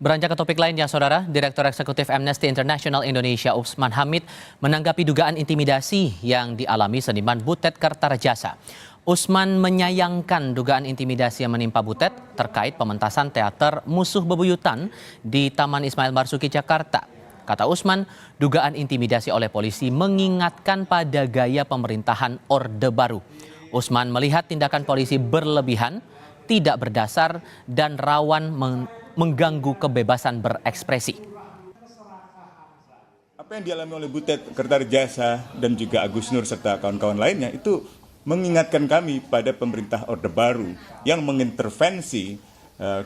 Beranjak ke topik lainnya, Saudara, Direktur Eksekutif Amnesty International Indonesia Usman Hamid menanggapi dugaan intimidasi yang dialami seniman Butet Kertarejasa. Usman menyayangkan dugaan intimidasi yang menimpa Butet terkait pementasan teater Musuh Bebuyutan di Taman Ismail Marzuki, Jakarta. Kata Usman, dugaan intimidasi oleh polisi mengingatkan pada gaya pemerintahan Orde Baru. Usman melihat tindakan polisi berlebihan, tidak berdasar, dan rawan mengganggu kebebasan berekspresi. Apa yang dialami oleh Butet Kertarejasa dan juga Agus Nur serta kawan-kawan lainnya itu mengingatkan kami pada pemerintah Orde Baru yang mengintervensi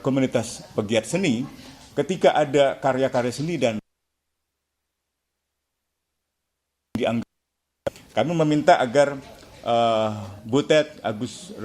komunitas pegiat seni ketika ada karya-karya seni dan dianggap. Kami meminta agar Butet, Agus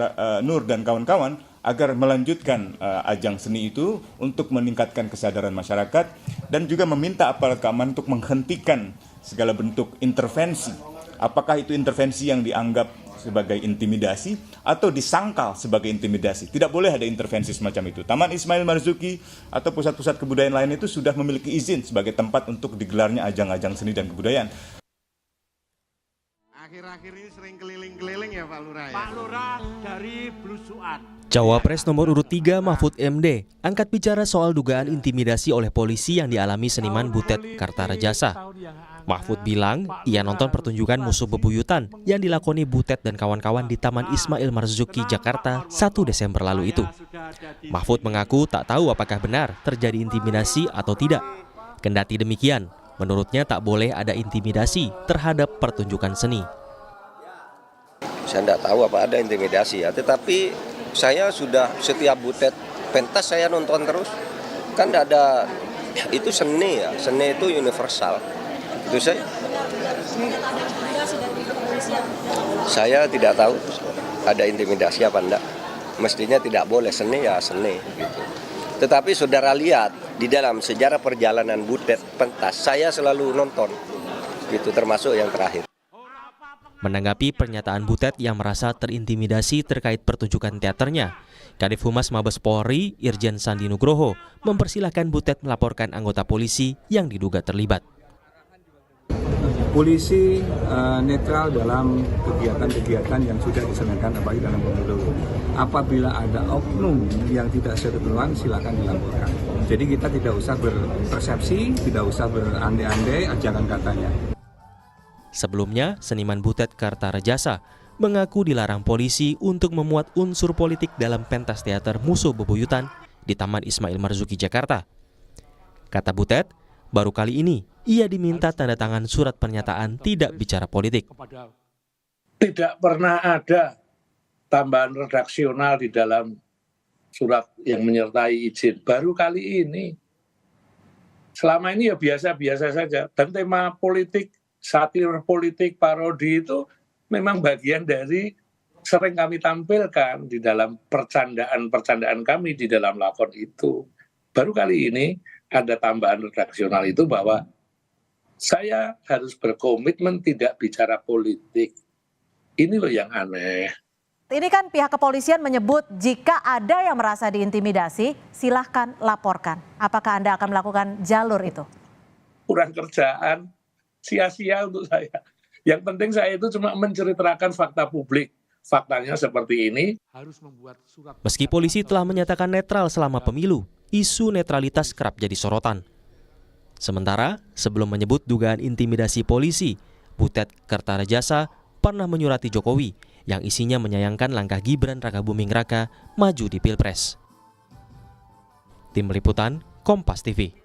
Nur dan kawan-kawan agar melanjutkan ajang seni itu untuk meningkatkan kesadaran masyarakat dan juga meminta aparat keamanan untuk menghentikan segala bentuk intervensi. Apakah itu intervensi yang dianggap sebagai intimidasi atau disangkal sebagai intimidasi. Tidak boleh ada intervensi semacam itu. Taman Ismail Marzuki atau pusat-pusat kebudayaan lain itu sudah memiliki izin sebagai tempat untuk digelarnya ajang-ajang seni dan kebudayaan. Akhir-akhir ini sering keliling-keliling ya Pak Lurah ya? Pak Lurah dari Blusuan. Cawapres nomor urut 3 Mahfud MD angkat bicara soal dugaan intimidasi oleh polisi yang dialami seniman Butet Kertarejasa. Mahfud bilang ia nonton pertunjukan Musuh Bebuyutan yang dilakoni Butet dan kawan-kawan di Taman Ismail Marzuki, Jakarta 1 Desember lalu itu. Mahfud mengaku tak tahu apakah benar terjadi intimidasi atau tidak. Kendati demikian, menurutnya tak boleh ada intimidasi terhadap pertunjukan seni. Saya tidak tahu apa ada intimidasi ya, tetapi saya sudah setiap Butet pentas saya nonton terus. Kan tidak ada, itu seni ya, seni itu universal. Itu saya tidak tahu ada intimidasi apa enggak. Mestinya tidak boleh, seni ya seni gitu. Tetapi saudara lihat di dalam sejarah perjalanan Butet pentas saya selalu nonton gitu, termasuk yang terakhir. Menanggapi pernyataan Butet yang merasa terintimidasi terkait pertunjukan teaternya, Kadif Humas Mabes Polri Irjen Sandi Nugroho mempersilahkan Butet melaporkan anggota polisi yang diduga terlibat. Polisi netral dalam kegiatan-kegiatan yang sudah diselenggarakan apalagi dalam pemilu. Apabila ada oknum yang tidak sesuai silakan dilaporkan. Jadi kita tidak usah berpersepsi, tidak usah berandai-andai ajakan katanya. Sebelumnya, seniman Butet Kertarejasa mengaku dilarang polisi untuk memuat unsur politik dalam pentas teater Musuh Bebuyutan di Taman Ismail Marzuki, Jakarta. Kata Butet, baru kali ini ia diminta tanda tangan surat pernyataan tidak bicara politik. Tidak pernah ada tambahan redaksional di dalam surat yang menyertai izin. Baru kali ini. Selama ini ya biasa-biasa saja. Dan tema politik, satir politik, parodi itu memang bagian dari sering kami tampilkan di dalam percandaan kami di dalam lakon itu. Baru kali ini ada tambahan redaksional itu bahwa saya harus berkomitmen tidak bicara politik. Ini loh yang aneh. Ini kan pihak kepolisian menyebut jika ada yang merasa diintimidasi, silahkan laporkan. Apakah Anda akan melakukan jalur itu? Kurang kerjaan, sia-sia untuk saya. Yang penting saya itu cuma menceritakan fakta publik. Faktanya seperti ini. Meski polisi telah menyatakan netral selama pemilu, isu netralitas kerap jadi sorotan. Sementara, sebelum menyebut dugaan intimidasi polisi, Butet Kertarejasa pernah menyurati Jokowi yang isinya menyayangkan langkah Gibran Rakabuming Raka maju di Pilpres. Tim Liputan, Kompas TV.